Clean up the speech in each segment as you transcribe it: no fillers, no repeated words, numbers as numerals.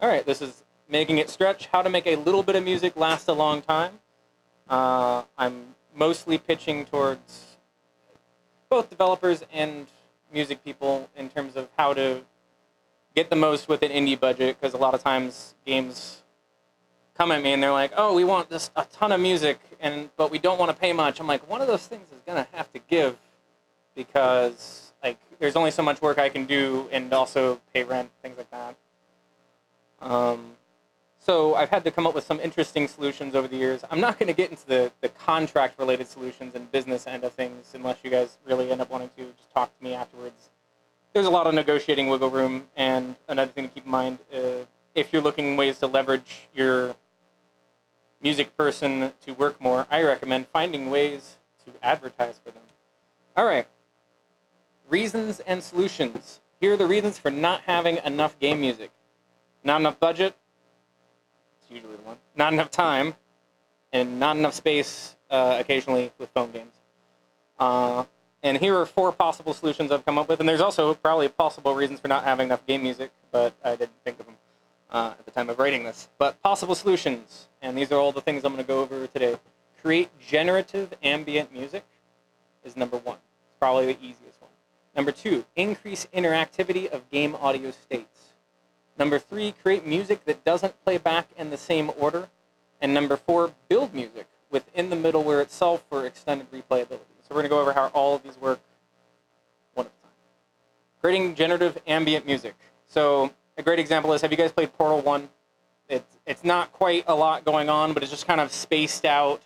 All right, this is making it stretch. How to make a little bit of music last a long time. I'm mostly pitching towards both developers and music people in terms of how to get the most with an indie budget, because a lot of times games come at me and they're like, oh, we want just a ton of music, but we don't want to pay much. I'm like, one of those things is going to have to give, because like there's only so much work I can do and also pay rent, things like that. So I've had to come up with some interesting solutions over the years. I'm not going to get into the contract-related solutions and business end of things unless you guys really end up wanting to just talk to me afterwards. There's a lot of negotiating wiggle room, and another thing to keep in mind, if you're looking ways to leverage your music person to work more, I recommend finding ways to advertise for them. All right. Reasons and solutions. Here are the reasons for not having enough game music. Not enough budget. It's usually the one. Not enough time. And not enough space, occasionally, with phone games. And here are 4 possible solutions I've come up with. And there's also probably possible reasons for not having enough game music, but I didn't think of them at the time of writing this. But possible solutions. And these are all the things I'm going to go over today. Create generative ambient music is number 1. It's probably the easiest one. Number 2, increase interactivity of game audio states. Number 3, create music that doesn't play back in the same order. And number 4, build music within the middleware itself for extended replayability. So we're going to go over how all of these work one at a time. Creating generative ambient music. So a great example is, have you guys played Portal 1? It's not quite a lot going on, but it's just kind of spaced out.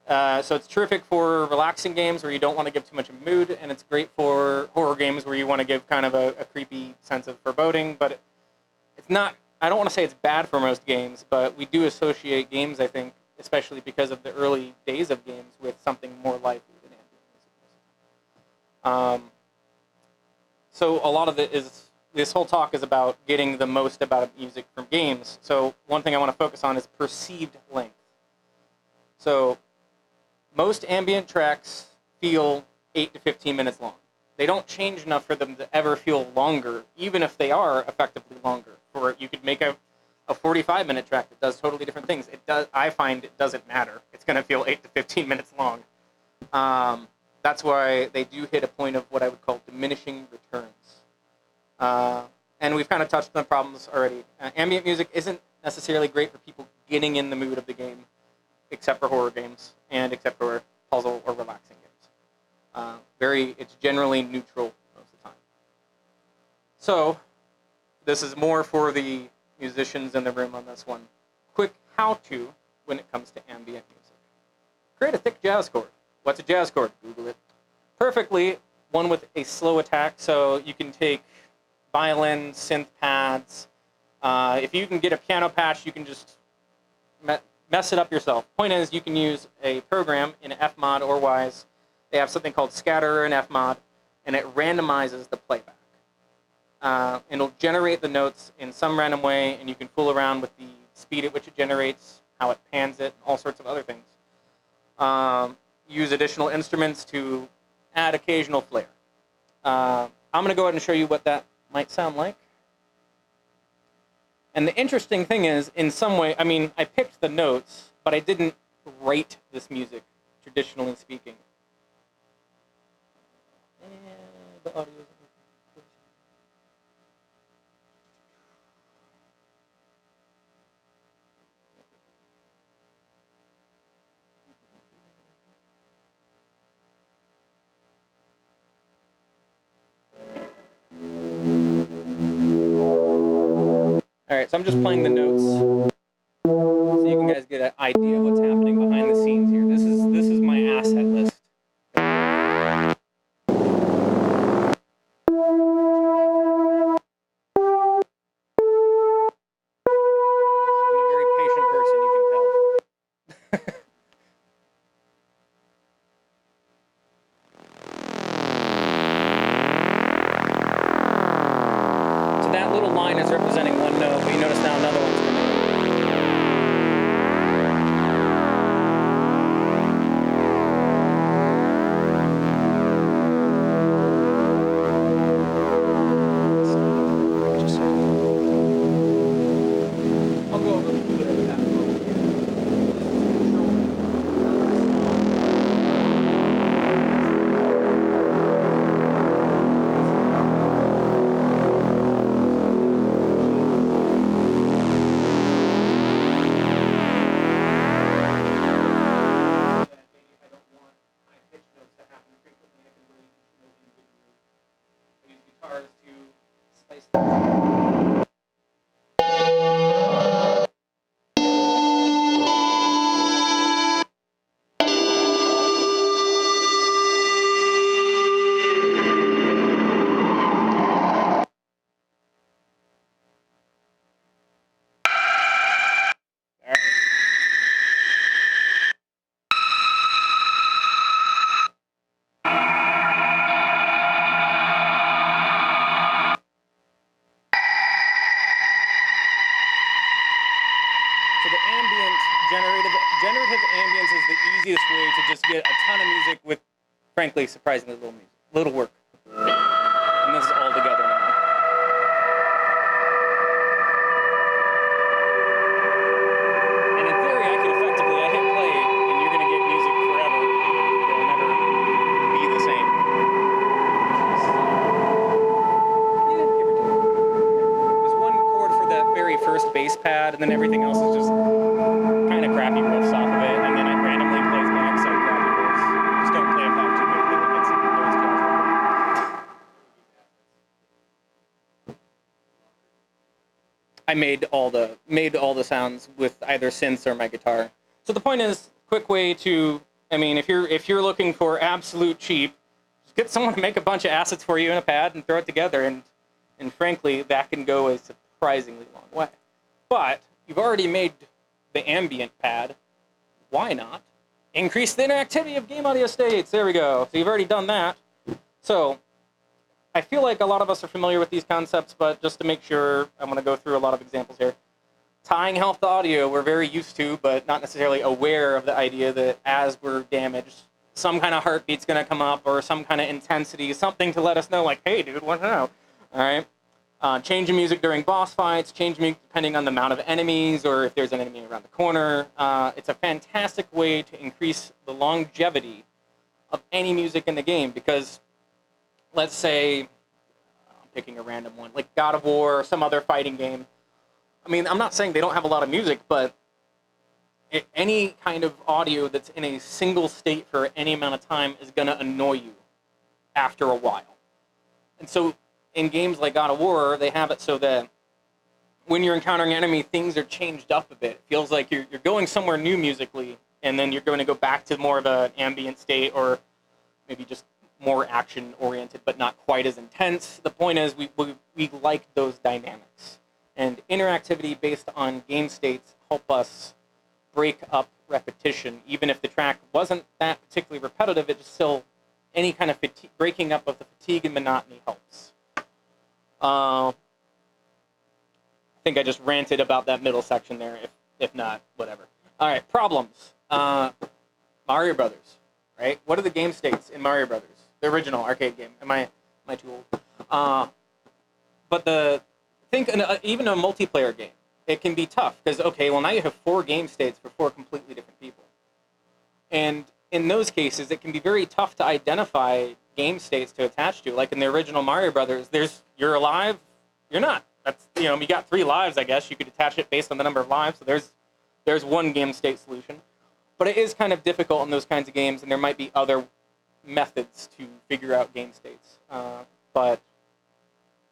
So it's terrific for relaxing games where you don't want to give too much of a mood, and it's great for horror games where you want to give kind of a creepy sense of foreboding, but it's not, I don't want to say it's bad for most games, but we do associate games, I think, especially because of the early days of games, with something more lively than ambient music. So a lot of it is, this whole talk is about getting the most about music from games. So one thing I want to focus on is perceived length. So most ambient tracks feel 8 to 15 minutes long. They don't change enough for them to ever feel longer, even if they are effectively longer. Or you could make a 45-minute track that does totally different things. I find it doesn't matter. It's going to feel 8 to 15 minutes long. That's why they do hit a point of what I would call diminishing returns. And we've kind of touched on the problems already. Ambient music isn't necessarily great for people getting in the mood of the game, except for horror games and except for puzzle or relaxing games. It's generally neutral most of the time. So this is more for the musicians in the room on this one. Quick how-to when it comes to ambient music. Create a thick jazz chord. What's a jazz chord? Google it. Perfectly, one with a slow attack, so you can take violin, synth pads. If you can get a piano patch, you can just mess it up yourself. Point is, you can use a program in fmod or Wise. They have something called scatter in fmod, and it randomizes the playback. It'll generate the notes in some random way, and you can fool around with the speed at which it generates, how it pans it, all sorts of other things. Use additional instruments to add occasional flair. I'm going to go ahead and show you what that might sound like. And the interesting thing is, in some way, I mean, I picked the notes, but I didn't write this music, traditionally speaking. The audio. All right, so I'm just playing the notes, so you can guys get an idea of what's happening behind the scenes here. This is my asset list. I'm a very patient person, you can tell. So that little line is representing one note, but you notice now another one's coming in. Generative ambience is the easiest way to just get a ton of music with, frankly, surprisingly little work. And this is all together now. And in theory, I could effectively, I hit play, and you're going to get music forever. It'll never be the same. Yeah, give or take. There's one chord for that very first bass pad, and then everything else is just kind of crappy riffs off of it, and then it randomly plays back some crappy riffs. Just don't play it back too quickly, it gets noise jars. I made all the sounds with either synths or my guitar. So the point is, quick way to, I mean, if you're looking for absolute cheap, just get someone to make a bunch of assets for you in a pad and throw it together, and frankly, that can go a surprisingly long way. But you've already made the ambient pad, why not increase the interactivity of game audio states? There we go. So you've already done that. So I feel like a lot of us are familiar with these concepts, but just to make sure, I'm going to go through a lot of examples here. Tying health to audio, we're very used to, but not necessarily aware of the idea that as we're damaged, some kind of heartbeat's going to come up, or some kind of intensity, something to let us know, like, hey, dude, what the hell? All right. Changing music during boss fights, change music depending on the amount of enemies or if there's an enemy around the corner. It's a fantastic way to increase the longevity of any music in the game because, let's say, I'm picking a random one, like God of War or some other fighting game. I mean, I'm not saying they don't have a lot of music, but any kind of audio that's in a single state for any amount of time is going to annoy you after a while. And so in games like God of War, they have it so that when you're encountering an enemy, things are changed up a bit. It feels like you're going somewhere new musically, and then you're going to go back to more of an ambient state, or maybe just more action-oriented, but not quite as intense. The point is, we like those dynamics. And interactivity based on game states help us break up repetition. Even if the track wasn't that particularly repetitive, it just still, any kind of breaking up of the fatigue and monotony helps. I think I just ranted about that middle section there. If not, whatever. All right, problems. Mario Brothers, right? What are the game states in Mario Brothers? The original arcade game. Am I too old? But even a multiplayer game, it can be tough because, okay, well, now you have 4 game states for 4 completely different people. And in those cases, it can be very tough to identify game states to attach to. Like in the original Mario Brothers, you're alive, you're not. That's, you got 3 lives, I guess. You could attach it based on the number of lives. So there's one game state solution. But it is kind of difficult in those kinds of games, and there might be other methods to figure out game states. But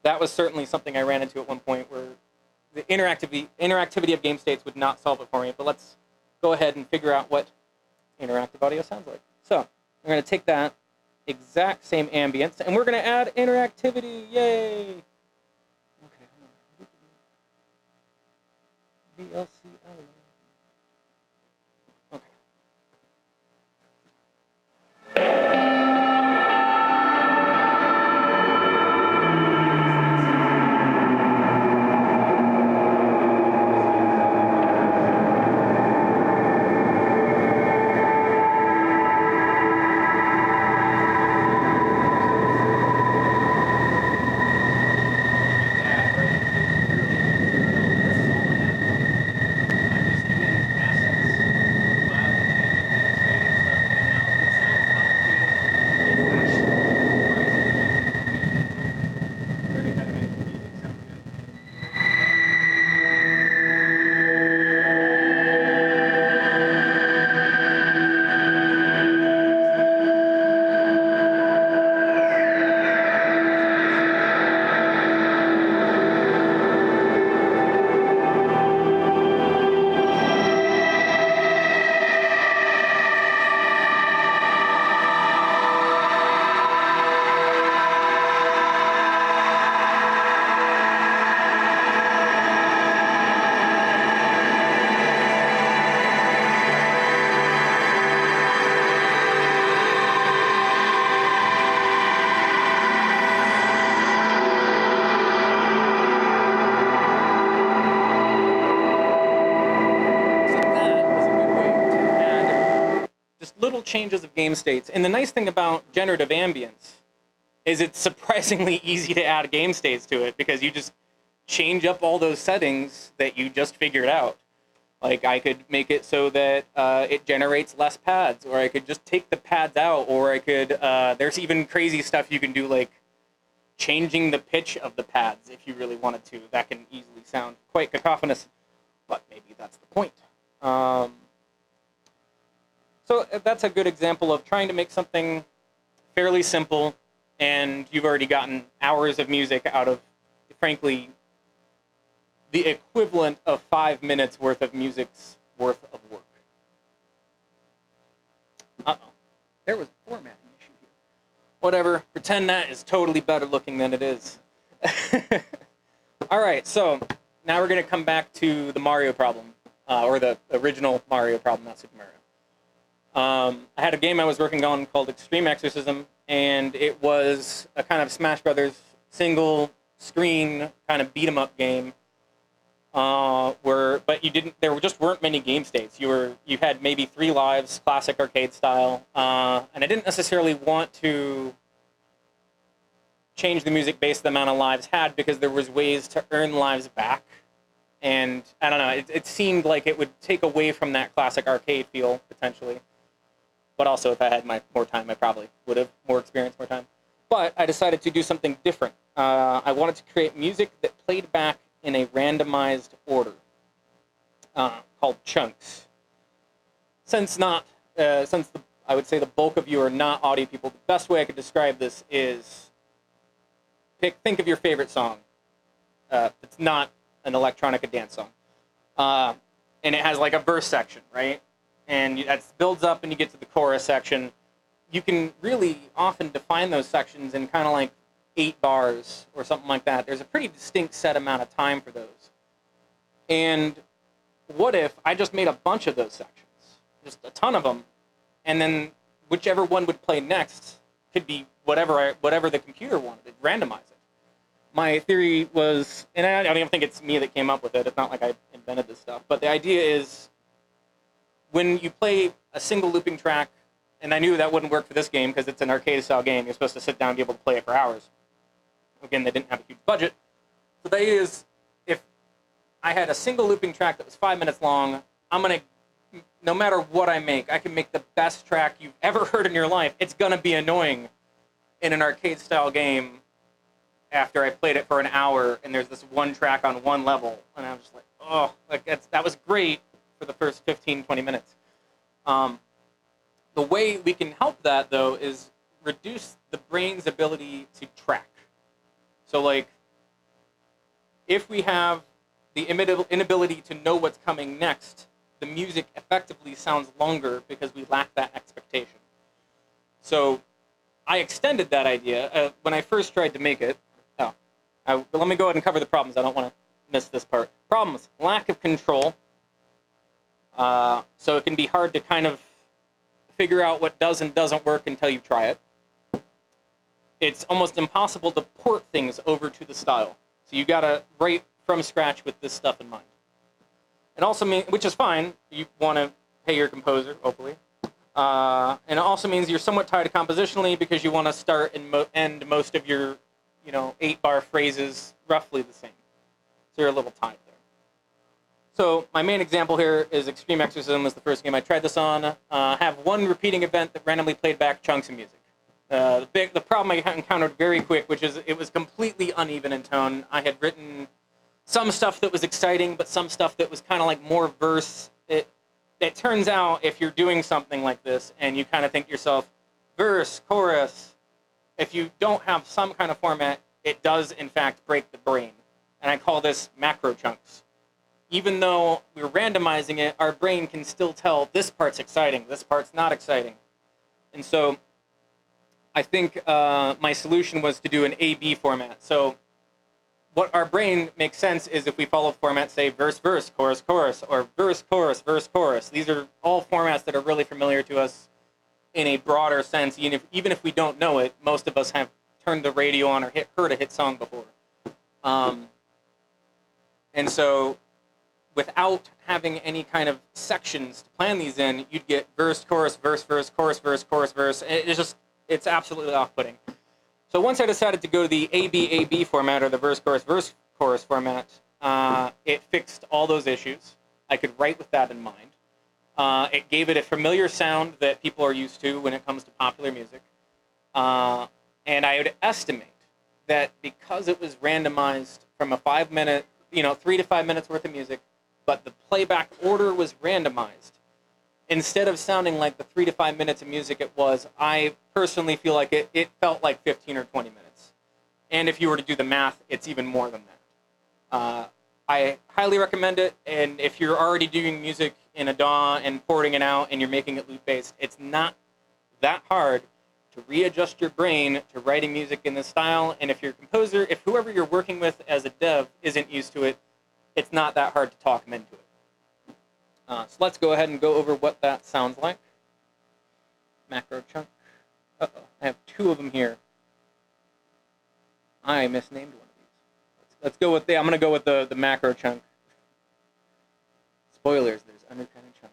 that was certainly something I ran into at one point where the interactivity of game states would not solve it for me. But let's go ahead and figure out what interactive audio sounds like. So we're going to take that exact same ambience, and we're going to add interactivity. Yay! Okay. VLC. changes of game states. And the nice thing about generative ambience is it's surprisingly easy to add game states to it, because you just change up all those settings that you just figured out. Like, I could make it so that it generates less pads, or I could just take the pads out, or I could, there's even crazy stuff you can do, like changing the pitch of the pads if you really wanted to. That can easily sound quite cacophonous, but maybe that's the point. So that's a good example of trying to make something fairly simple, and you've already gotten hours of music out of, frankly, the equivalent of 5 minutes worth of music's worth of work. Uh-oh. There was a formatting issue here. Whatever. Pretend that is totally better looking than it is. All right, so now we're going to come back to the Mario problem, or the original Mario problem, not Super Mario. I had a game I was working on called Extreme Exorcism, and it was a kind of Smash Brothers single screen kind of beat 'em up game. But there just weren't many game states. You had maybe 3 lives, classic arcade style, and I didn't necessarily want to change the music based on the amount of lives had, because there was ways to earn lives back, and I don't know, it seemed like it would take away from that classic arcade feel, potentially. But also, if I had more time, I probably would have more experience, more time. But I decided to do something different. I wanted to create music that played back in a randomized order, called chunks. Since I would say the bulk of you are not audio people, the best way I could describe this is think of your favorite song. It's not an electronica dance song, and it has like a verse section, right? And that builds up, and you get to the chorus section. You can really often define those sections in kind of like 8 bars or something like that. There's a pretty distinct set amount of time for those. And what if I just made a bunch of those sections, just a ton of them, and then whichever one would play next could be whatever the computer wanted, randomize it. My theory was, and I don't even think it's me that came up with it. It's not like I invented this stuff, but the idea is, when you play a single looping track, and I knew that wouldn't work for this game because it's an arcade-style game. You're supposed to sit down and be able to play it for hours. Again, they didn't have a huge budget. So the idea is, if I had a single looping track that was 5 minutes long, no matter what I make, I can make the best track you've ever heard in your life. It's going to be annoying in an arcade-style game after I played it for an hour, and there's this one track on one level. And I'm just like, oh, that was great for the first 15, 20 minutes. The way we can help that, though, is reduce the brain's ability to track. So, like, if we have the inability to know what's coming next, the music effectively sounds longer because we lack that expectation. So I extended that idea when I first tried to make it. Let me go ahead and cover the problems. I don't want to miss this part. Problems: lack of control. So it can be hard to kind of figure out what does and doesn't work until you try it. It's almost impossible to port things over to the style. So you gotta write from scratch with this stuff in mind. It also means, which is fine, you want to pay your composer, hopefully. And it also means you're somewhat tied compositionally because you want to start and end most of your 8-bar phrases roughly the same. So you're a little tied there. So my main example here is Extreme Exorcism was the first game I tried this on. Have one repeating event that randomly played back chunks of music. The problem I encountered very quick, which is it was completely uneven in tone. I had written some stuff that was exciting, but some stuff that was kind of like more verse. It turns out if you're doing something like this and you kind of think to yourself, verse, chorus, if you don't have some kind of format, it does in fact break the brain. And I call this macro chunks. Even though we're randomizing it, our brain can still tell this part's exciting, this part's not exciting. And so I think my solution was to do an A-B format. So what our brain makes sense is if we follow format, say verse, verse, chorus, chorus, or verse, chorus, verse, chorus. These are all formats that are really familiar to us in a broader sense. Even if we don't know it, most of us have turned the radio on or heard a hit song before. And so without having any kind of sections to plan these in, you'd get verse, chorus, chorus, verse. And it's absolutely off-putting. So once I decided to go to the ABAB format, or the verse, chorus format, it fixed all those issues. I could write with that in mind. It gave it a familiar sound that people are used to when it comes to popular music. And I would estimate that because it was randomized from a 5-minute, 3 to 5 minutes worth of music, but the playback order was randomized, instead of sounding like the 3 to 5 minutes of music it was, I personally feel like it felt like 15 or 20 minutes. And if you were to do the math, it's even more than that. I highly recommend it, and if you're already doing music in a DAW and porting it out and you're making it loop-based, it's not that hard to readjust your brain to writing music in this style. And if your composer, if whoever you're working with as a dev isn't used to it, it's not that hard to talk them into it. So let's go ahead and go over what that sounds like. Macro chunk. Uh-oh, I have 2 of them here. I misnamed one of these. Let's go with I'm going to go with the macro chunk. Spoilers, there's undercutting chunks.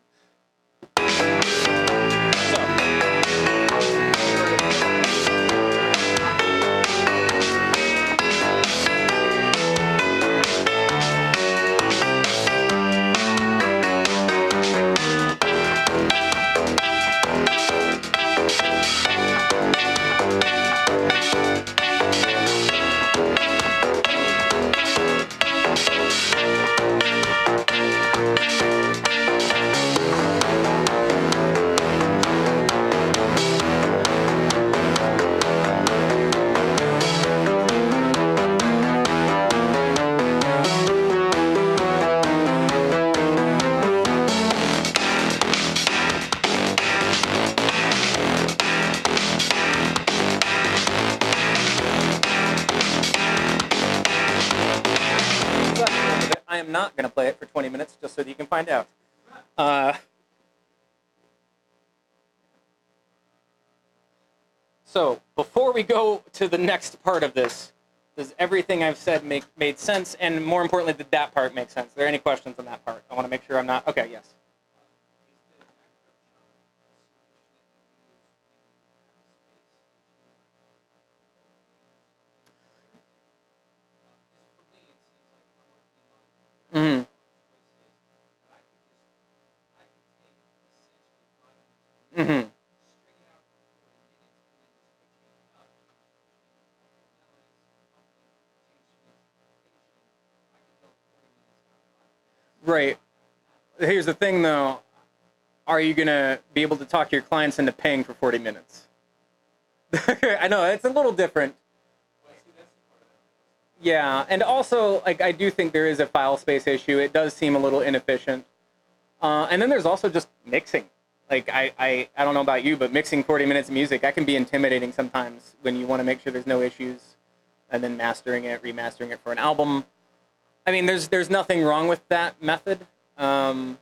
I am not going to play it for 20 minutes just so that you can find out. So before we go to the next part of this, does everything I've said made sense? And more importantly, did that part make sense? Are there any questions on that part? I want to make sure I'm not... Okay, yes. Mm-hmm. Mm-hmm. Right. Here's the thing, though. Are you going to be able to talk your clients into paying for 40 minutes? I know, it's a little different. Yeah, and also, like, I do think there is a file space issue. It does seem a little inefficient. And then there's also just mixing. Like, I don't know about you, but mixing 40 minutes of music, that can be intimidating sometimes when you want to make sure there's no issues, and then mastering it, remastering it for an album. I mean, there's nothing wrong with that method. I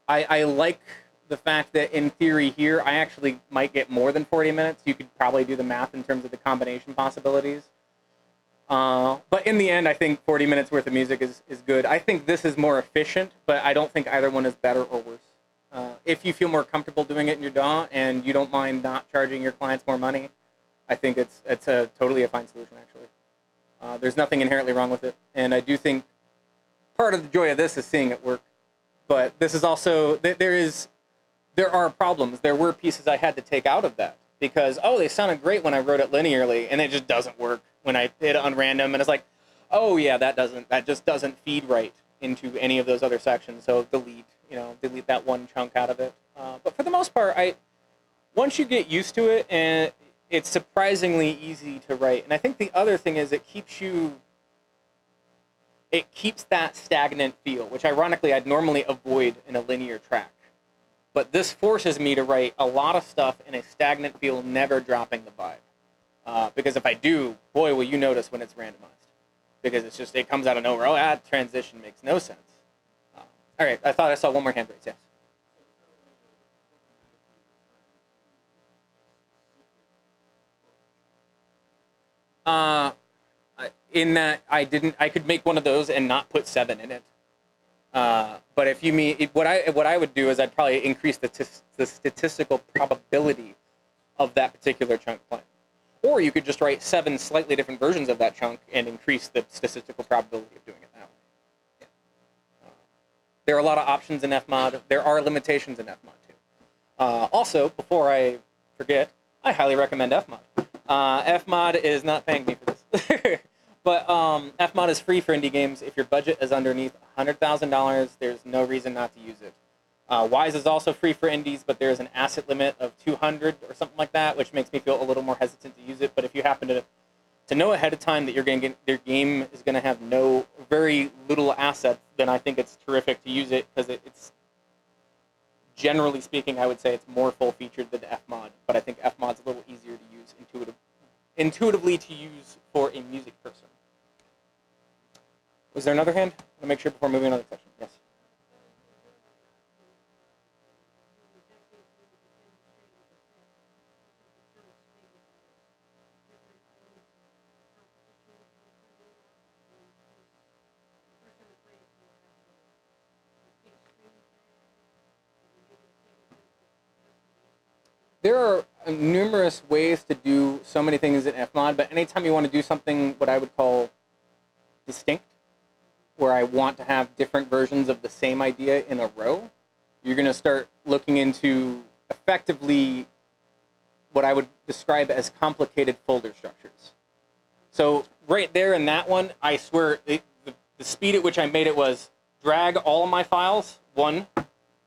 like the fact that in theory here, I actually might get more than 40 minutes. You could probably do the math in terms of the combination possibilities. But in the end, I think 40 minutes worth of music is good. I think this is more efficient, but I don't think either one is better or worse. If you feel more comfortable doing it in your DAW and you don't mind not charging your clients more money, I think it's a totally a fine solution, actually. There's nothing inherently wrong with it. And I do think part of the joy of this is seeing it work. But this is also, there are problems. There were pieces I had to take out of that because, oh, they sounded great when I wrote it linearly, and it just doesn't work when I hit it on random. And it's like, oh yeah, that just doesn't feed right into any of those other sections. So delete that one chunk out of it. But for the most part, once you get used to it, and it's surprisingly easy to write. And I think the other thing is it keeps that stagnant feel, which ironically I'd normally avoid in a linear track. But this forces me to write a lot of stuff in a stagnant feel, never dropping the vibe. Because if I do, boy, will you notice when it's randomized. Because it comes out of nowhere. Oh, that transition makes no sense. All right, I thought I saw one more hand raise, yes. In that I could make one of those and not put 7 in it. But if you mean what I would do is I'd probably increase the statistical probability of that particular chunk playing. Or you could just write 7 slightly different versions of that chunk and increase the statistical probability of doing it that way. Yeah. There are a lot of options in fmod. There are limitations in fmod too. Also, before I forget, I highly recommend fmod. Fmod is not paying me for this. But fmod is free for indie games. If your budget is underneath $100,000, there's no reason not to use it. Wise is also free for indies, but there's an asset limit of 200 or something like that, which makes me feel a little more hesitant to use it. But if you happen to know ahead of time that your game is going to have very little assets, then I think it's terrific to use it because it's, generally speaking, I would say it's more full-featured than fmod. But I think fmod's a little easier to use, intuitively to use for a music person. Was there another hand? I want to make sure before moving on to the section. Yes. There are numerous ways to do so many things in fmod, but anytime you want to do something what I would call distinct, where I want to have different versions of the same idea in a row, you're going to start looking into effectively what I would describe as complicated folder structures. So right there in that one, I swear the speed at which I made it was drag all of my files, 1,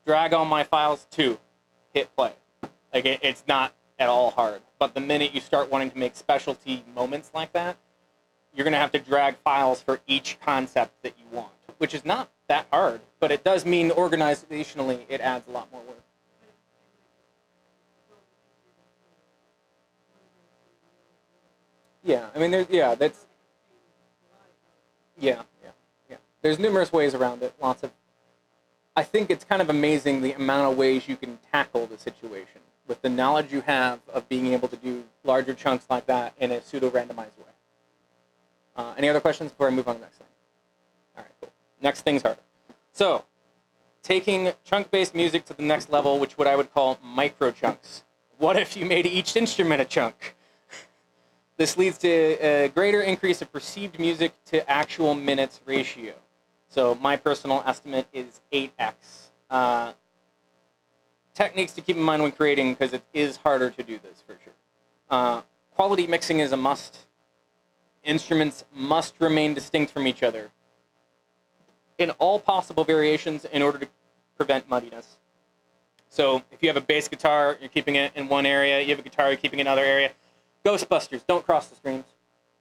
drag all my files, 2, hit play. Like it's not at all hard. But the minute you start wanting to make specialty moments like that, you're going to have to drag files for each concept that you want, which is not that hard, but it does mean organizationally it adds a lot more work. Yeah, I mean, yeah. There's numerous ways around it. I think it's kind of amazing the amount of ways you can tackle the situation with the knowledge you have of being able to do larger chunks like that in a pseudo-randomized way. Any other questions before I move on to the next thing? All right, cool. Next thing's harder. So, taking chunk-based music to the next level, which what I would call micro chunks. What if you made each instrument a chunk? This leads to a greater increase of perceived music to actual minutes ratio. So my personal estimate is 8x. Techniques to keep in mind when creating, because it is harder to do this for sure. Quality mixing is a must. Instruments must remain distinct from each other in all possible variations in order to prevent muddiness. So if you have a bass guitar, you're keeping it in one area. You have a guitar, you're keeping it in another area. Ghostbusters, don't cross the streams.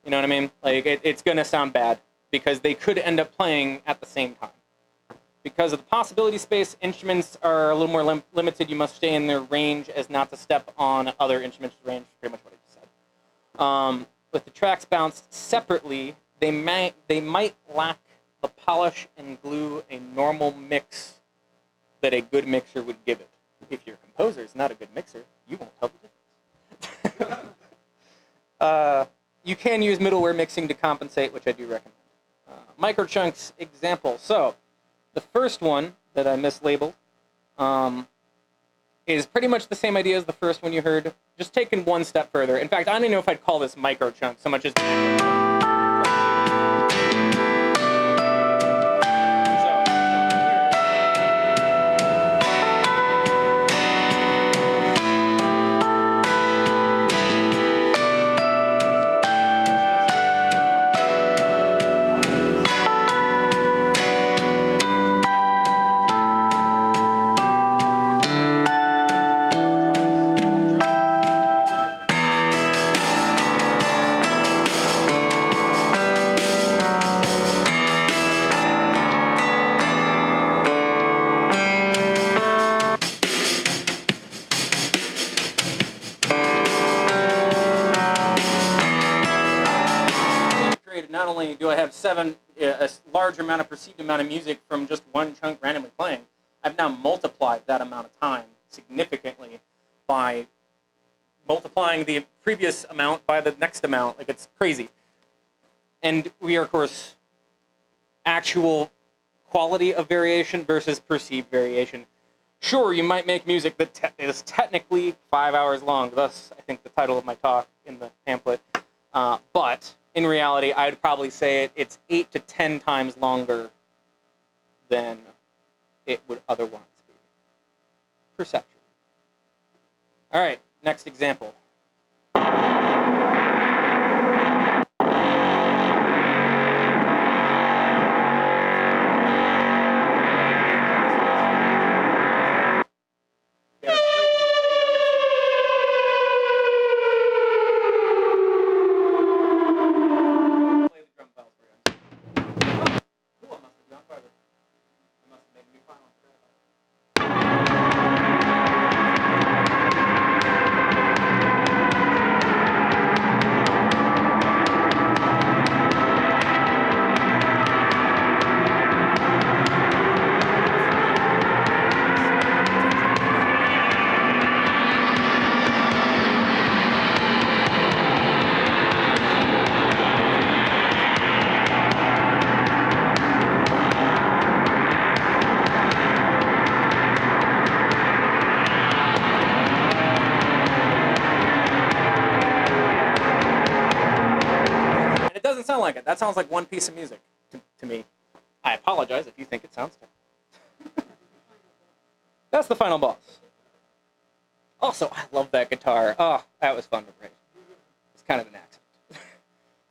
You know what I mean? Like it's going to sound bad because they could end up playing at the same time. Because of the possibility space, instruments are a little more limited. You must stay in their range as not to step on other instruments' range, pretty much what I just said. With the tracks bounced separately, they might lack the polish and glue a normal mix that a good mixer would give it. If your composer is not a good mixer, you won't tell the difference. You can use middleware mixing to compensate, which I do recommend. Microchunks example. So the first one that I mislabeled is pretty much the same idea as the first one you heard, just taken one step further. In fact, I don't even know if I'd call this microchunk so much as not only do I have a large amount of perceived amount of music from just one chunk randomly playing, I've now multiplied that amount of time significantly by multiplying the previous amount by the next amount. Like, it's crazy. And we are, of course, actual quality of variation versus perceived variation. Sure, you might make music that is technically 5 hours long, thus I think the title of my talk in the pamphlet, but in reality, I'd probably say it's 8 to 10 times longer than it would otherwise be. Perception. All right, next example. Doesn't sound like it. That sounds like one piece of music to me. I apologize if you think it sounds terrible. That's the final boss. Also, I love that guitar. Oh, that was fun to play. It's kind of an accident.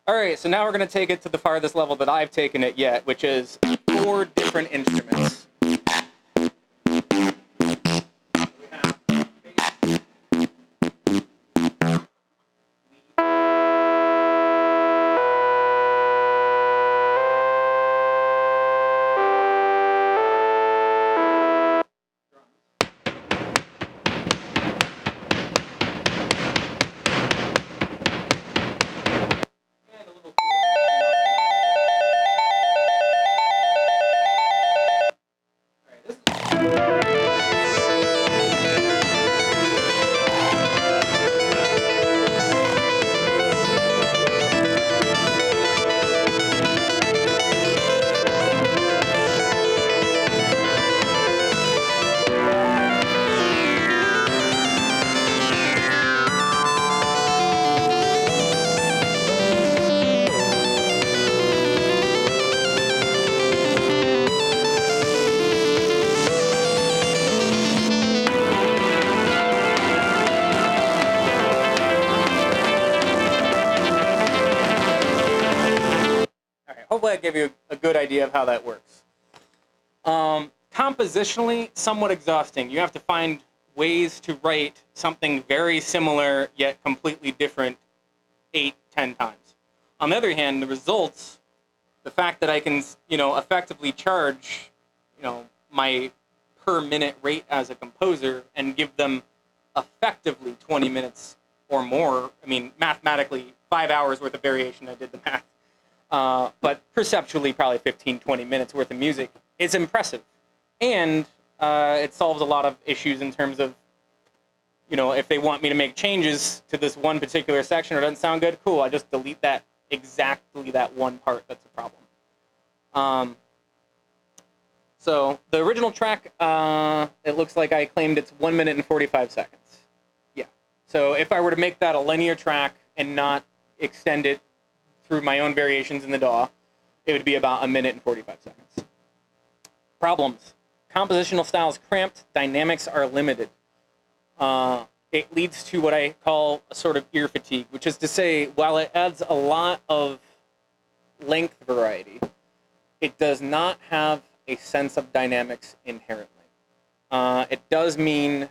All right, so now we're going to take it to the farthest level that I've taken it yet, which is 4 different instruments. Hopefully I gave you a good idea of how that works. Compositionally, somewhat exhausting. You have to find ways to write something very similar yet completely different 8, 10 times. On the other hand, the results, the fact that I can, effectively charge, my per minute rate as a composer and give them effectively 20 minutes or more. I mean, mathematically, 5 hours worth of variation. I did the math. But perceptually, probably 15, 20 minutes worth of music. It's impressive. And it solves a lot of issues in terms of, if they want me to make changes to this one particular section or it doesn't sound good, cool, I just delete that exactly that one part that's a problem. So the original track, it looks like I claimed it's 1 minute and 45 seconds. Yeah. So if I were to make that a linear track and not extend it through my own variations in the DAW, it would be about 1 minute and 45 seconds. Problems. Compositional style is cramped. Dynamics are limited. It leads to what I call a sort of ear fatigue, which is to say, while it adds a lot of length variety, it does not have a sense of dynamics inherently. It does mean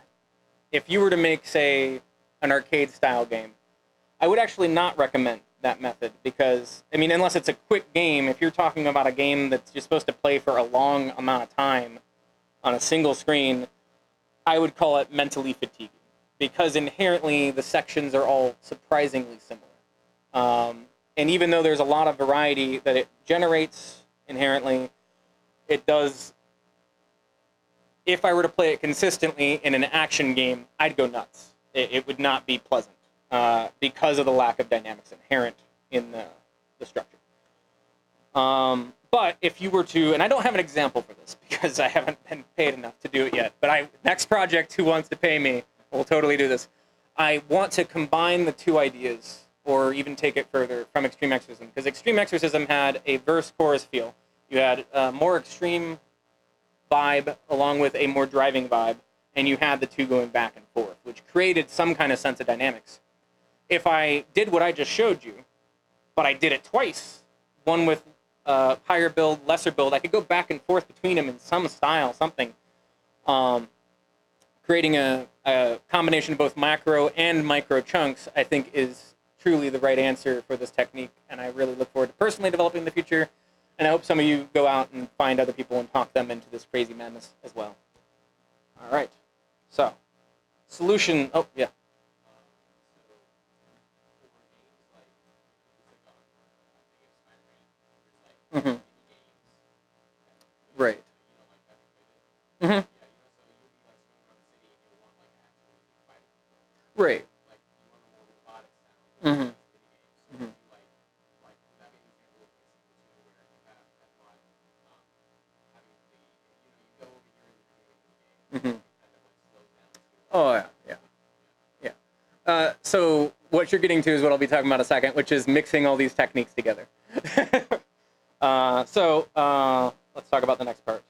if you were to make, say, an arcade-style game, I would actually not recommend that method because, unless it's a quick game, if you're talking about a game that you're supposed to play for a long amount of time on a single screen, I would call it mentally fatiguing because inherently the sections are all surprisingly similar. And even though there's a lot of variety that it generates inherently, it does, if I were to play it consistently in an action game, I'd go nuts. It would not be pleasant because of the lack of dynamics inherent in the structure. But if you were to, and I don't have an example for this because I haven't been paid enough to do it yet, but next project, who wants to pay me, will totally do this. I want to combine the two ideas, or even take it further from Extreme Exorcism, because Extreme Exorcism had a verse-chorus feel. You had a more extreme vibe along with a more driving vibe, and you had the two going back and forth, which created some kind of sense of dynamics. If I did what I just showed you, but I did it twice, one with higher build, lesser build, I could go back and forth between them in some style, something. Creating a combination of both macro and micro chunks, I think, is truly the right answer for this technique, and I really look forward to personally developing in the future, and I hope some of you go out and find other people and talk them into this crazy madness as well. All right, so solution, oh, yeah. Mm-hmm. Right. Mm-hmm. Right. Mm-hmm. Mm-hmm. Mm-hmm. Oh, yeah, yeah, yeah. So what you're getting to is what I'll be talking about in a second, which is mixing all these techniques together. Let's talk about the next part.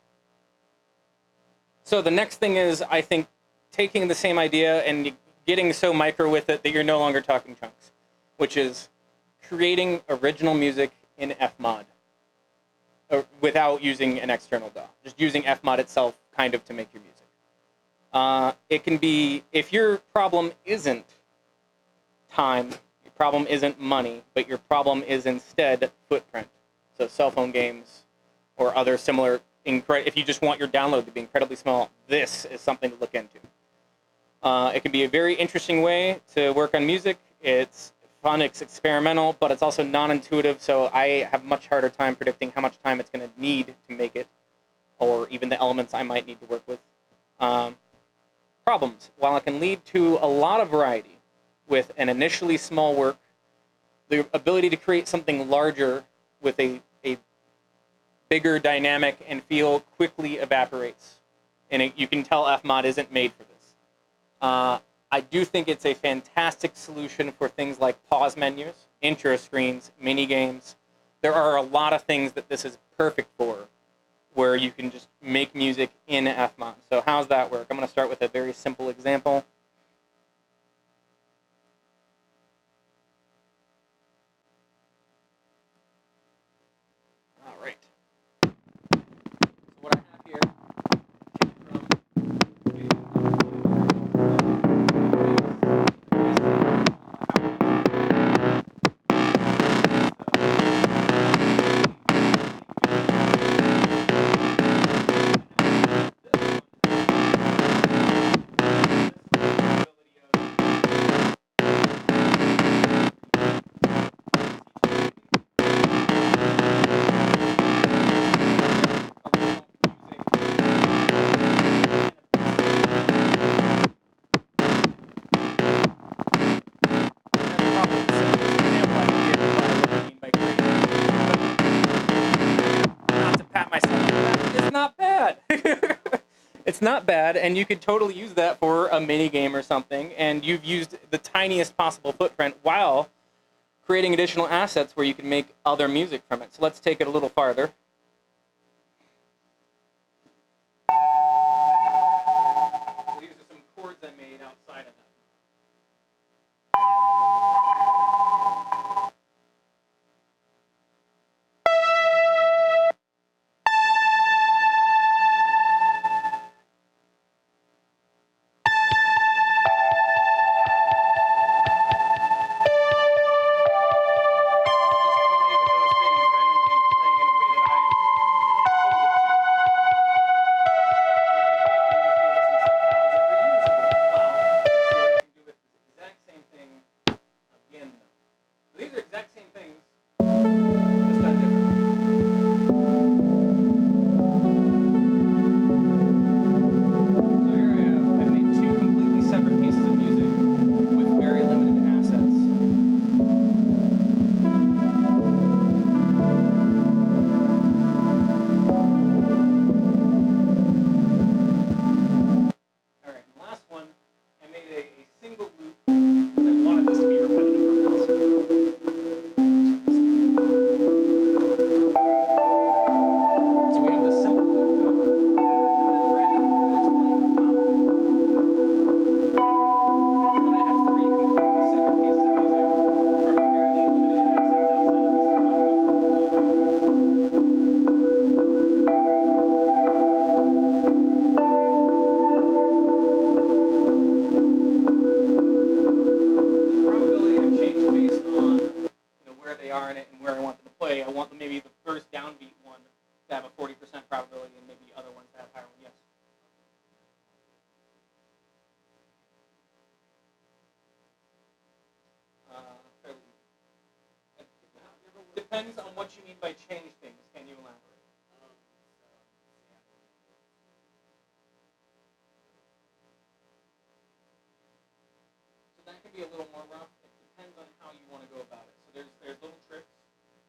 So the next thing is, I think, taking the same idea and getting so micro with it that you're no longer talking chunks, which is creating original music in fmod without using an external DAW. Just using fmod itself kind of to make your music. It can be, if your problem isn't time, your problem isn't money, but your problem is instead footprint. So cell phone games or other similar, if you just want your download to be incredibly small, this is something to look into. It can be a very interesting way to work on music. It's fun, it's experimental, but it's also non-intuitive, so I have much harder time predicting how much time it's going to need to make it, or even the elements I might need to work with. Problems. While it can lead to a lot of variety with an initially small work, the ability to create something larger with a bigger dynamic and feel quickly evaporates. And you can tell fmod isn't made for this. I do think it's a fantastic solution for things like pause menus, intro screens, mini games. There are a lot of things that this is perfect for, where you can just make music in fmod. So how's that work? I'm going to start with a very simple example. All right. So what I have here It's not bad, and you could totally use that for a mini game or something, and you've used the tiniest possible footprint while creating additional assets where you can make other music from it. So let's take it a little farther. So these are some chords I made outside of that. are in it and where I want them to play. I want them maybe the first downbeat one to have a 40% probability and maybe other ones to have higher one. Yes. Depends on what you mean by change things. Can you elaborate? So that can be a little more rough. It depends on how you want to go about it. So there's little tricks.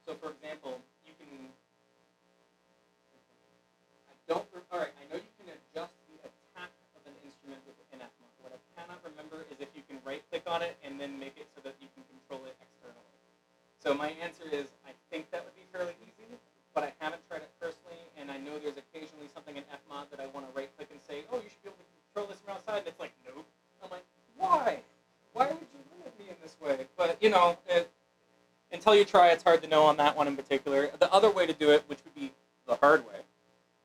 So for example, you can. All right. I know you can adjust the attack of an instrument with an fmod. What I cannot remember is if you can right click on it and then make it so that you can control it externally. So my answer is I think that would be fairly easy, but I haven't tried it personally, and I know there's occasionally something in fmod that I want to right click and say, oh, you should be able to control this from outside, and it's like, nope. I'm like, why? Why would you limit me in this way? But, until you try, it's hard to know on that one in particular. The other way to do it, which would be the hard way,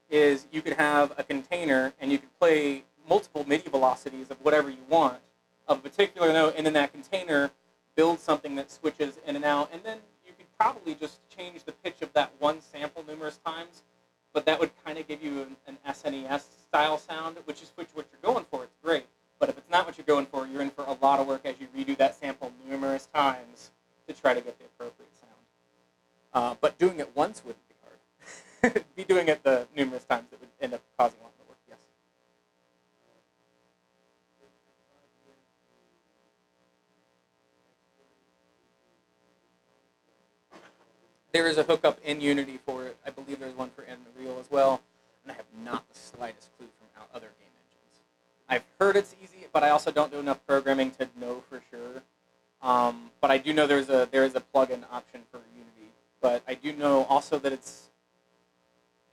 is you could have a container and you could play multiple MIDI velocities of whatever you want of a particular note, and in that container build something that switches in and out, and then you could probably just change the pitch of that one sample numerous times, but that would kind of give you an SNES style sound, which is what you're going for. It's great, but if it's not what you're going for, you're in for a lot of work as you redo that sample numerous times to try to get the appropriate sound. But doing it once wouldn't be hard. Be doing it the numerous times that would end up causing a lot more work. Yes. There is a hookup in Unity for it. I believe there's one for Unreal as well, and I have not the slightest clue from other game engines. I've heard it's easy, but I also don't do enough programming to know for sure. But I do know there is a plugin option for Unity. But I do know also that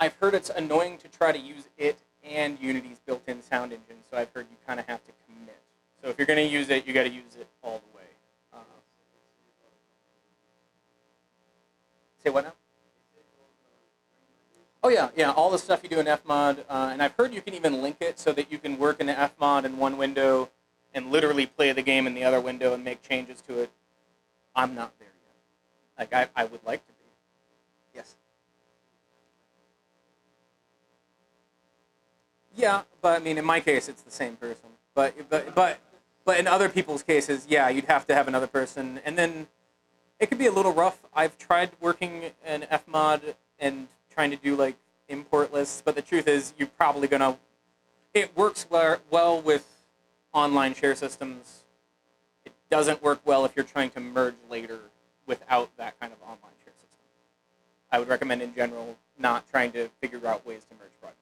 I've heard it's annoying to try to use it and Unity's built-in sound engine. So I've heard you kind of have to commit. So if you're going to use it, you got to use it all the way. Say what now? Oh yeah. All the stuff you do in fmod, and I've heard you can even link it so that you can work in the fmod in one window and literally play the game in the other window and make changes to it. I'm not there yet. Like I would like to be. Yes. Yeah, but I mean, in my case, it's the same person. But in other people's cases, yeah, you'd have to have another person, and then it could be a little rough. I've tried working in fmod and trying to do like import lists, but the truth is, you're probably gonna. It works well with online share systems. It doesn't work well if you're trying to merge later without that kind of online share system. I would recommend in general not trying to figure out ways to merge projects.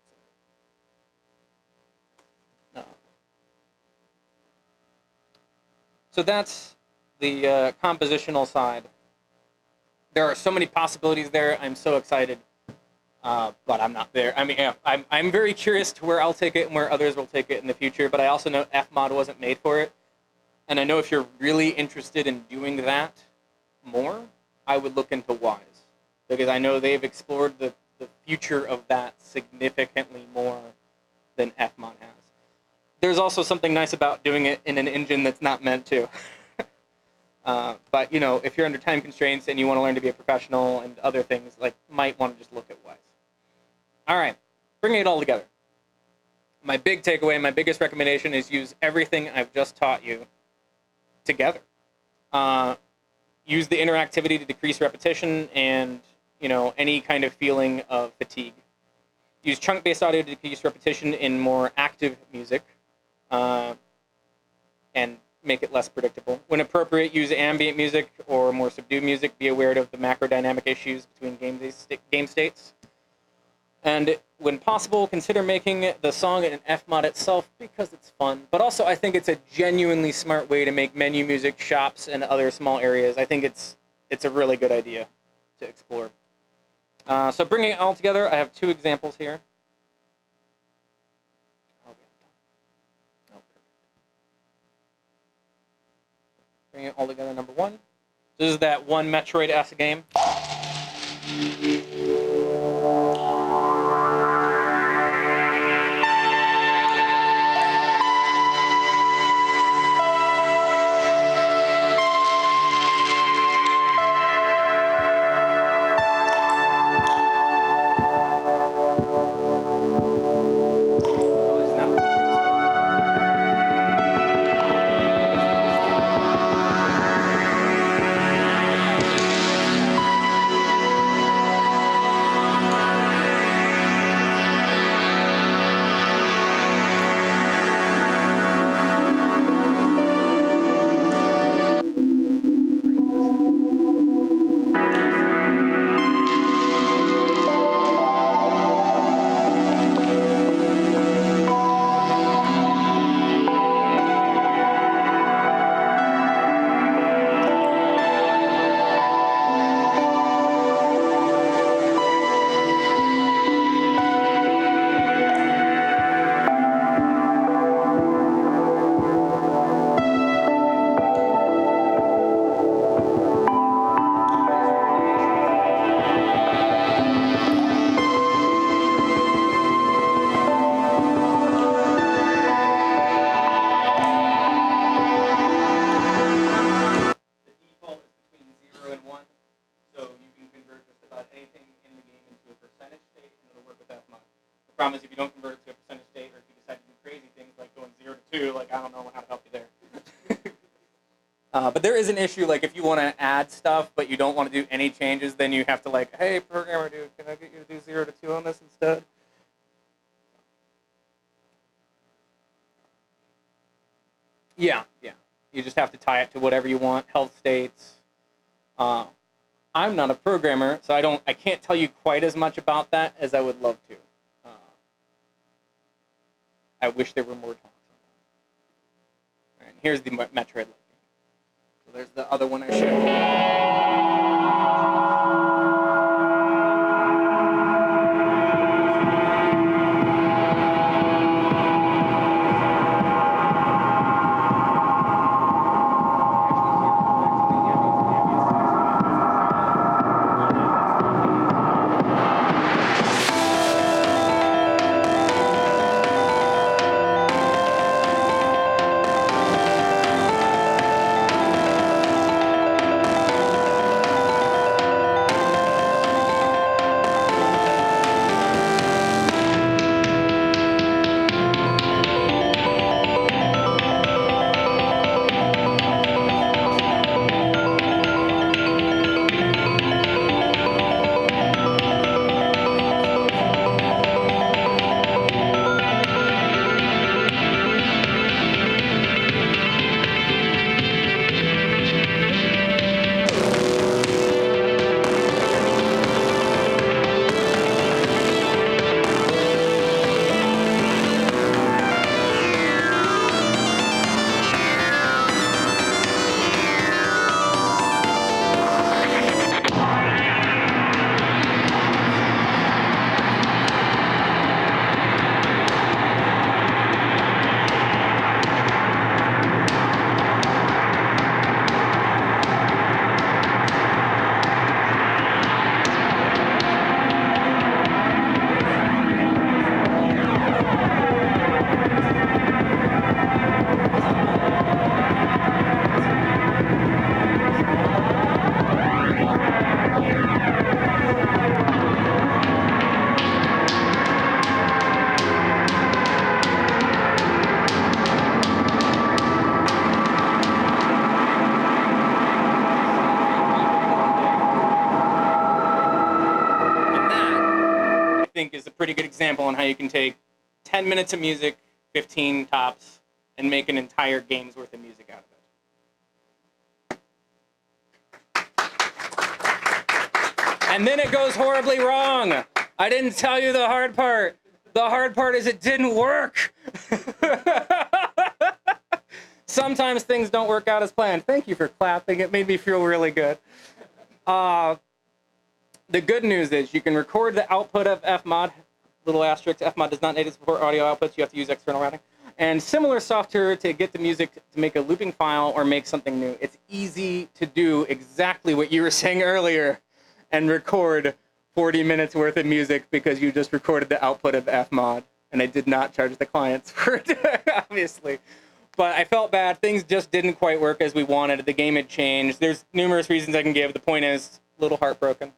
So that's the compositional side. There are so many possibilities there. I'm so excited, but I'm not there. I mean, yeah, I'm very curious to where I'll take it and where others will take it in the future, but I also know fmod wasn't made for it. And I know if you're really interested in doing that more, I would look into Wise, because I know they've explored the future of that significantly more than fmod has. There's also something nice about doing it in an engine that's not meant to. But if you're under time constraints and you want to learn to be a professional and other things, might want to just look at Wise. All right, bringing it all together. My big takeaway, my biggest recommendation is use everything I've just taught you together. Use the interactivity to decrease repetition and any kind of feeling of fatigue. Use chunk-based audio to decrease repetition in more active music. And make it less predictable. When appropriate, use ambient music or more subdued music. Be aware of the macrodynamic issues between game states. And when possible, consider making the song an fmod itself because it's fun. But also, I think it's a genuinely smart way to make menu music shops and other small areas. I think it's a really good idea to explore. So bringing it all together, I have two examples here. Bring it all together, number one. This is that one Metroid-esque game. The problem is if you don't convert it to a percentage state, or if you decide to do crazy things like going 0 to 2, like I don't know how to help you there. But there is an issue, like if you want to add stuff, but you don't want to do any changes, then you have to like, hey, programmer, dude, can I get you to do 0 to 2 on this instead? Yeah. You just have to tie it to whatever you want, health states. I'm not a programmer, so I can't tell you quite as much about that as I would love to. I wish there were more talks on that. All right, here's the Metroid. So there's the other one I showed. Think is a pretty good example on how you can take 10 minutes of music, 15 tops, and make an entire game's worth of music out of it. And then it goes horribly wrong. I didn't tell you the hard part. The hard part is it didn't work. Sometimes things don't work out as planned. Thank you for clapping. It made me feel really good. The good news is you can record the output of fmod, little asterisk, fmod does not natively support audio outputs, you have to use external routing, and similar software to get the music to make a looping file or make something new. It's easy to do exactly what you were saying earlier and record 40 minutes worth of music because you just recorded the output of fmod, and I did not charge the clients for it, obviously. But I felt bad. Things just didn't quite work as we wanted. The game had changed. There's numerous reasons I can give. The point is, a little heartbroken.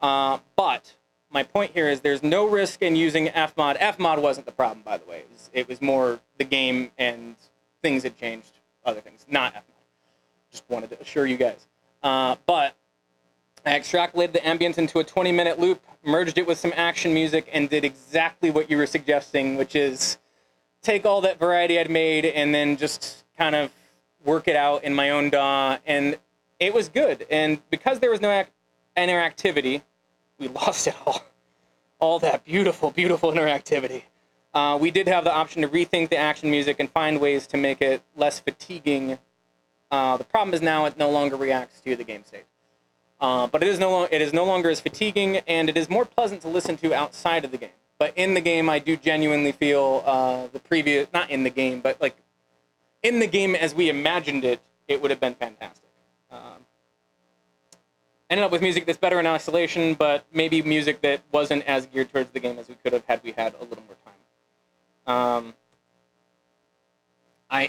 But my point here is there's no risk in using fmod. Fmod wasn't the problem, by the way. It was more the game and things had changed. Other things, not fmod. Just wanted to assure you guys. But I extrapolated the ambience into a 20-minute loop, merged it with some action music, and did exactly what you were suggesting, which is take all that variety I'd made and then just kind of work it out in my own DAW, and it was good. And because there was no interactivity, we lost it all. All that beautiful, beautiful interactivity. We did have the option to rethink the action music and find ways to make it less fatiguing. The problem is now it no longer reacts to the game state. But it is no longer as fatiguing, and it is more pleasant to listen to outside of the game. But in the game, I do genuinely feel the previous, not in the game, but like in the game as we imagined it, it would have been fantastic. Ended up with music that's better in isolation, but maybe music that wasn't as geared towards the game as we could have had we had a little more time.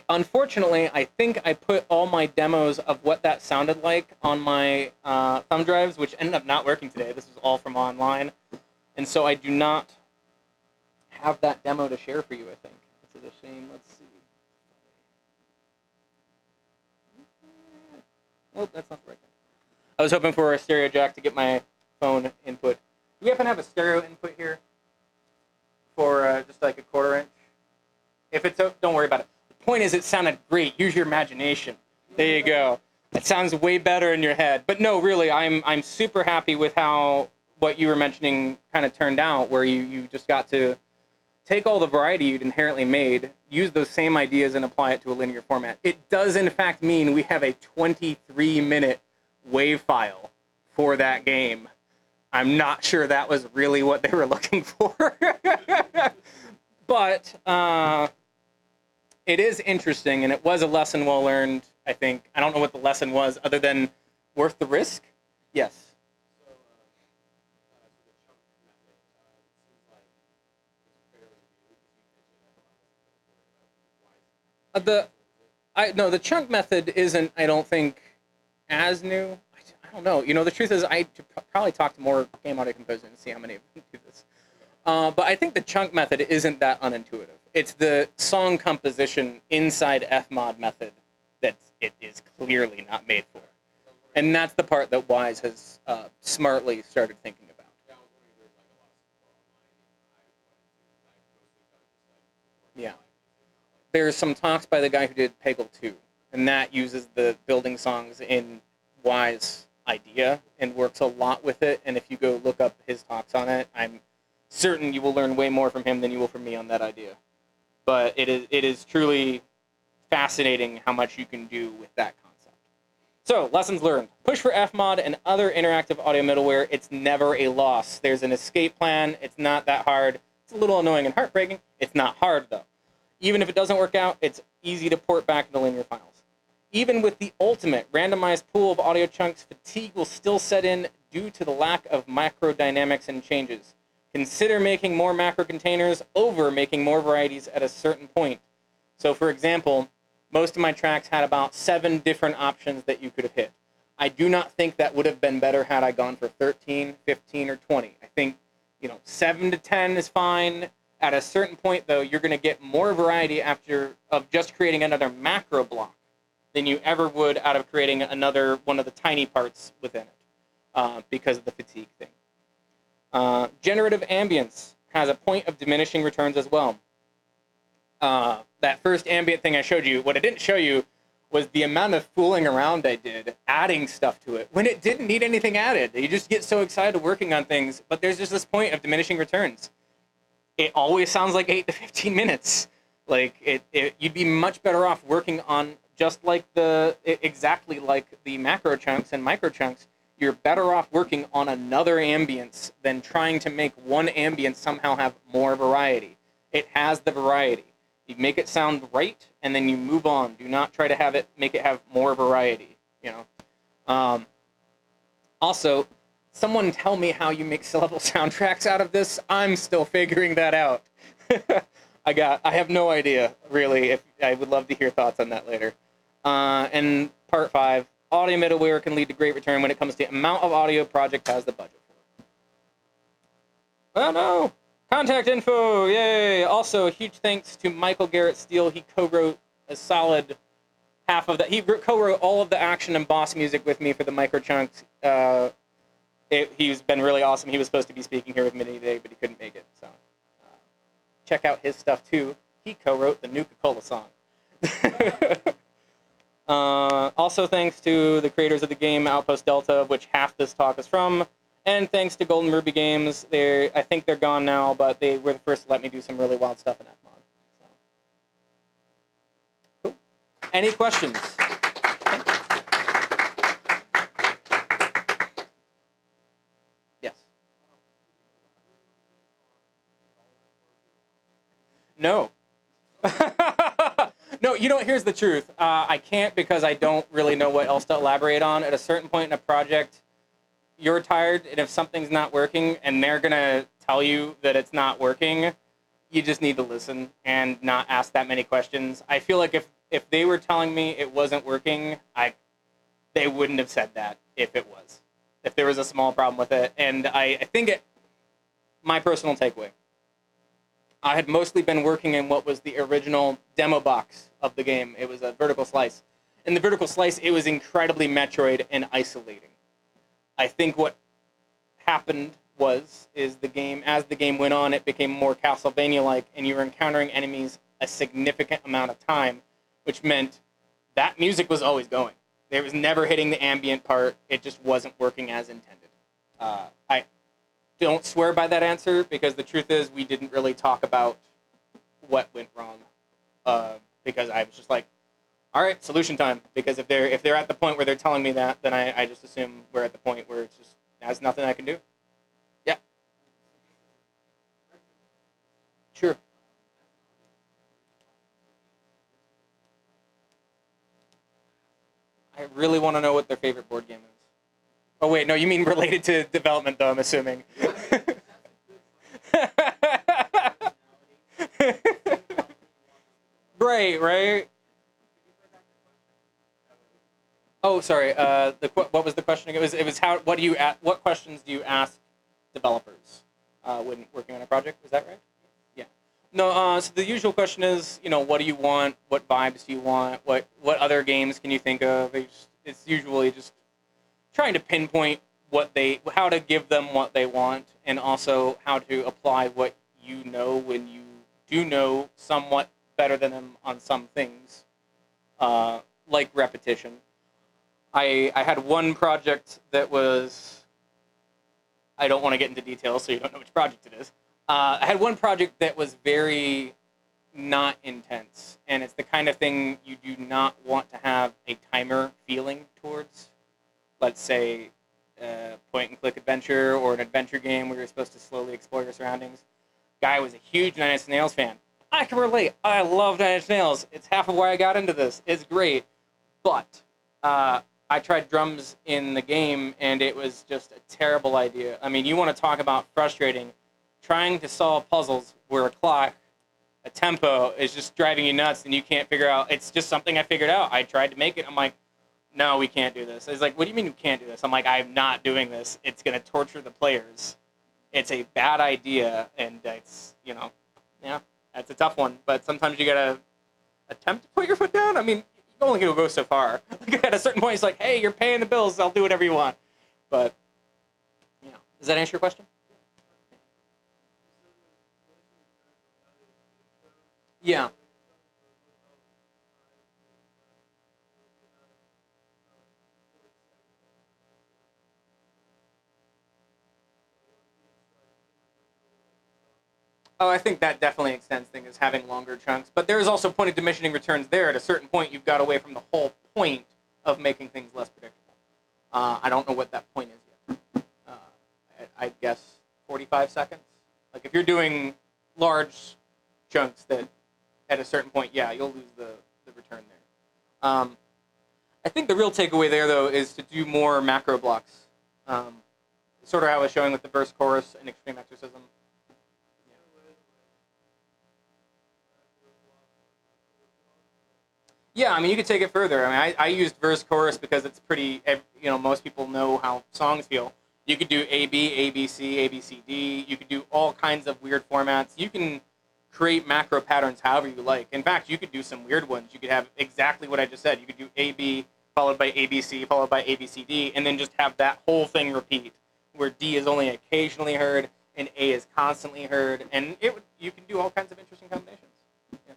Unfortunately, I think I put all my demos of what that sounded like on my thumb drives, which ended up not working today. This was all from online. And so I do not have that demo to share for you, I think. It's a shame. Let's see. Oh, that's not the right thing. I was hoping for a stereo jack to get my phone input. Do we happen to have a stereo input here for just like a 1/4 inch? If it's don't worry about it. The point is, it sounded great. Use your imagination. There you go. It sounds way better in your head. But no, really, I'm super happy with how what you were mentioning kind of turned out, where you just got to take all the variety you'd inherently made, use those same ideas, and apply it to a linear format. It does, in fact, mean we have a 23-minute WAV file for that game. I'm not sure that was really what they were looking for. But it is interesting, and it was a lesson well learned, I think. I don't know what the lesson was, other than worth the risk? Yes. The chunk method isn't, I don't think, as new. I don't know. You know, the truth is, I should probably talk to more game audio composers and see how many of them do this. But I think the chunk method isn't that unintuitive. It's the song composition inside fmod method that it is clearly not made for. And that's the part that Wise has smartly started thinking about. Yeah. There's some talks by the guy who did Peggle 2, and that uses the building songs in Wise idea and works a lot with it. And if you go look up his talks on it, I'm certain you will learn way more from him than you will from me on that idea. But it is truly fascinating how much you can do with that concept. So, lessons learned. Push for fmod and other interactive audio middleware. It's never a loss. There's an escape plan. It's not that hard. It's a little annoying and heartbreaking. It's not hard, though. Even if it doesn't work out, it's easy to port back into linear files. Even with the ultimate randomized pool of audio chunks, fatigue will still set in due to the lack of macro dynamics and changes. Consider making more macro containers over making more varieties at a certain point. So, for example, most of my tracks had about 7 different options that you could have hit. I do not think that would have been better had I gone for 13, 15, or 20. I think, 7 to 10 is fine. At a certain point, though, you're going to get more variety after of just creating another macro block than you ever would out of creating another one of the tiny parts within it because of the fatigue thing. Generative ambience has a point of diminishing returns as well. That first ambient thing I showed you, what I didn't show you was the amount of fooling around I did, adding stuff to it, when it didn't need anything added. You just get so excited working on things, but there's just this point of diminishing returns. It always sounds like 8 to 15 minutes. Like, you'd be much better off working on just like exactly like the macro chunks and micro chunks. You're better off working on another ambience than trying to make one ambience somehow have more variety. It has the variety. You make it sound right, and then you move on. Do not try to make it have more variety. Also, someone tell me how you make syllable soundtracks out of this. I'm still figuring that out. I have no idea, really. I would love to hear thoughts on that later. And part 5, audio middleware can lead to great return when it comes to the amount of audio project has the budget for. Oh no! Contact info! Yay! Also, a huge thanks to Michael Garrett Steele. He co-wrote a solid half of that. He co-wrote all of the action and boss music with me for the micro chunks. He's been really awesome. He was supposed to be speaking here with me today, but he couldn't make it. So check out his stuff too. He co-wrote the Nuka-Cola song. Also, thanks to the creators of the game Outpost Delta, which half this talk is from, and thanks to Golden Ruby Games. I think they're gone now, but they were the first to let me do some really wild stuff in fmod. So. Cool. Any questions? Yes. No. No, here's the truth. I can't because I don't really know what else to elaborate on. At a certain point in a project, you're tired, and if something's not working and they're going to tell you that it's not working, you just need to listen and not ask that many questions. I feel like if they were telling me it wasn't working, they wouldn't have said that if there was a small problem with it. And I think my personal takeaway, I had mostly been working in what was the original demo box of the game. It was a vertical slice. In the vertical slice, it was incredibly Metroid and isolating. I think what happened is the game, as the game went on, it became more Castlevania-like, and you were encountering enemies a significant amount of time, which meant that music was always going. It was never hitting the ambient part. It just wasn't working as intended. I don't swear by that answer, because the truth is we didn't really talk about what went wrong, because I was just like, all right, solution time. Because if they're at the point where they're telling me that, then I just assume we're at the point where it's just there's nothing I can do. Yeah. Sure. I really want to know what their favorite board game is. Oh wait, no, you mean related to development though, I'm assuming. Right. Oh, sorry. What was the question? It was how. What questions do you ask developers when working on a project? Is that right? Yeah. No. So the usual question is, what do you want? What vibes do you want? What other games can you think of? It's usually just trying to pinpoint how to give them what they want, and also how to apply what you know when you do know somewhat better than them on some things, like repetition. I had one project that was, I don't want to get into details so you don't know which project it is. I had one project that was very not intense, and it's the kind of thing you do not want to have a timer feeling towards. Let's say point and click adventure or an adventure game where you're supposed to slowly explore your surroundings. Guy was a huge Nine Inch Nails fan. I can relate. I love Nine Inch Nails. It's half of why I got into this. It's great. But I tried drums in the game, and it was just a terrible idea. I mean, you want to talk about frustrating. Trying to solve puzzles where a clock, a tempo, is just driving you nuts, and you can't figure out. It's just something I figured out. I tried to make it. I'm like, no, we can't do this. It's like, what do you mean you can't do this? I'm like, I'm not doing this. It's going to torture the players. It's a bad idea, and it's, yeah, that's a tough one. But sometimes you got to attempt to put your foot down. I mean, you only go so far. Like at a certain point, it's like, hey, you're paying the bills. I'll do whatever you want. But, does that answer your question? Yeah. Oh, I think that definitely extends things, is having longer chunks. But there is also point of diminishing returns there. At a certain point, you've got away from the whole point of making things less predictable. I don't know what that point is yet. I'd guess 45 seconds. Like if you're doing large chunks that at a certain point, yeah, you'll lose the return there. I think the real takeaway there, though, is to do more macro blocks. Sort of how I was showing with the verse chorus and extreme exorcism. Yeah, I mean, you could take it further. I mean, I used verse chorus because it's pretty, most people know how songs feel. You could do A, B, A, B, C, A, B, C, D. You could do all kinds of weird formats. You can create macro patterns however you like. In fact, you could do some weird ones. You could have exactly what I just said. You could do A, B, followed by A, B, C, followed by A, B, C, D, and then just have that whole thing repeat, where D is only occasionally heard and A is constantly heard. And you can do all kinds of interesting combinations. Yeah.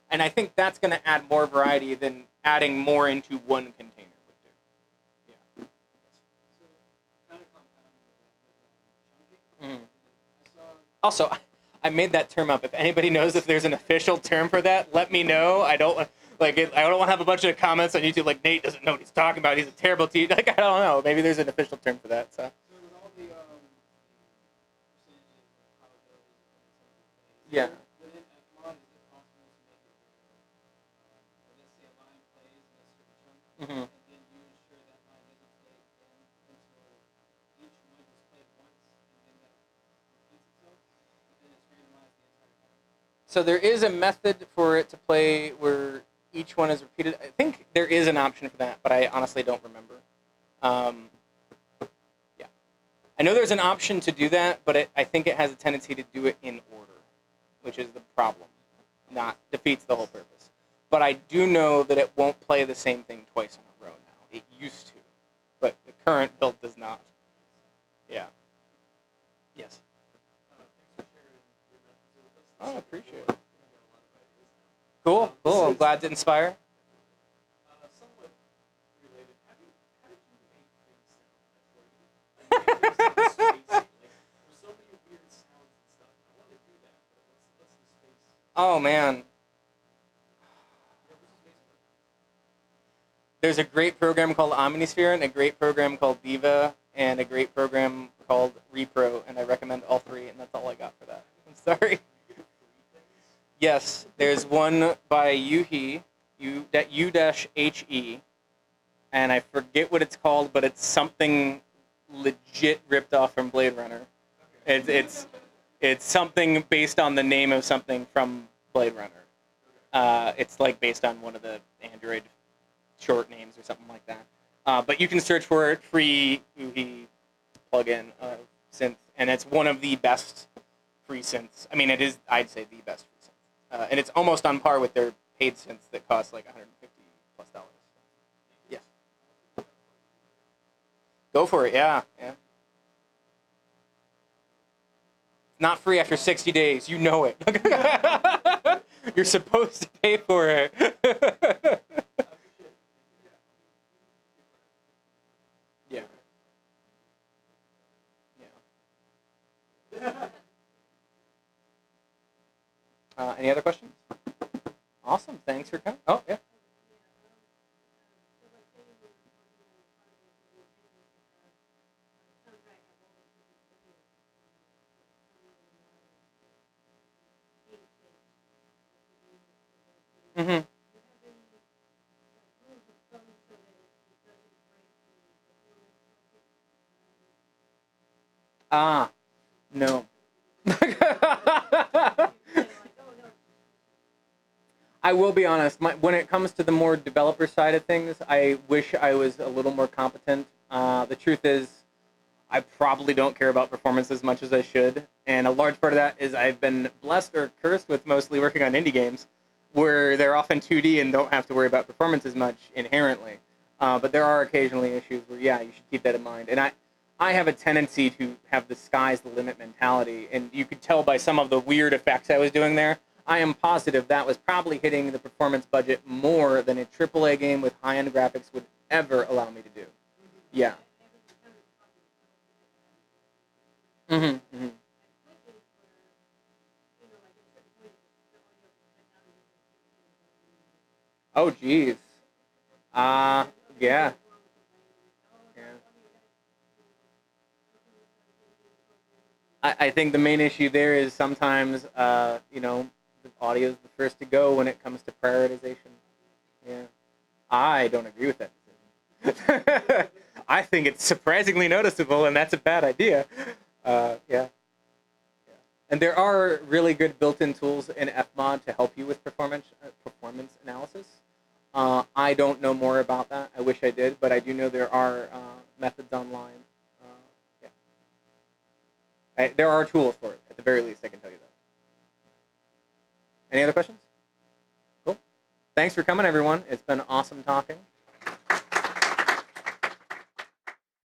And I think that's going to add more variety than adding more into one container would do. Yeah. Mm. Also, I made that term up. If anybody knows if there's an official term for that, let me know. I don't want to have a bunch of comments on YouTube like Nate doesn't know what he's talking about. He's a terrible teacher. Like, I don't know. Maybe there's an official term for that. So. Yeah. Mm-hmm. So there is a method for it to play where each one is repeated. I think there is an option for that, but I honestly don't remember. Um, yeah. I know there's an option to do that, but I think it has a tendency to do it in order, which is the problem. Not defeats the whole purpose. But I do know that it won't play the same thing twice in a row now. It used to, but the current build does not. Yeah. Yes. Oh, I appreciate it. Cool, cool. I'm glad to inspire. Somewhat related. How do you make things sound? That's what you there's so many weird sounds and stuff. I want to do that, but what's the space? Oh, man. There's a great program called Omnisphere and a great program called Diva and a great program called Repro, and I recommend all three, and that's all I got for that. I'm sorry. Yes, there's one by U-He, U-He, and I forget what it's called, but it's something legit ripped off from Blade Runner. It's something based on the name of something from Blade Runner. It's like based on one of the Android short names or something like that. But you can search for it, free U-He plugin synth, and it's one of the best free synths. I mean, it is, I'd say, the best free synth. And it's almost on par with their paid synths that cost like $150+. Yes. Go for it, yeah. Not free after 60 days, you know it. You're supposed to pay for it. Yeah. Any other questions? Awesome. Thanks for coming. Oh, yeah. Mm-hmm. Ah, no. I will be honest. When it comes to the more developer side of things, I wish I was a little more competent. The truth is, I probably don't care about performance as much as I should, and a large part of that is I've been blessed or cursed with mostly working on indie games, where they're often 2D and don't have to worry about performance as much inherently. But there are occasionally issues where, yeah, you should keep that in mind. And I have a tendency to have the sky's the limit mentality, and you could tell by some of the weird effects I was doing there. I am positive that was probably hitting the performance budget more than a AAA game with high-end graphics would ever allow me to do. Yeah. Mm-hmm. Mm-hmm. Oh, geez. Yeah. Yeah. I think the main issue there is sometimes, the audio is the first to go when it comes to prioritization. Yeah. I don't agree with that decision. I think it's surprisingly noticeable, and that's a bad idea. Yeah. And there are really good built-in tools in fmod to help you with performance analysis. I don't know more about that. I wish I did, but I do know there are methods online. Yeah. There are tools for it, at the very least, I can tell you that. Any other questions? Cool. Thanks for coming, everyone. It's been awesome talking.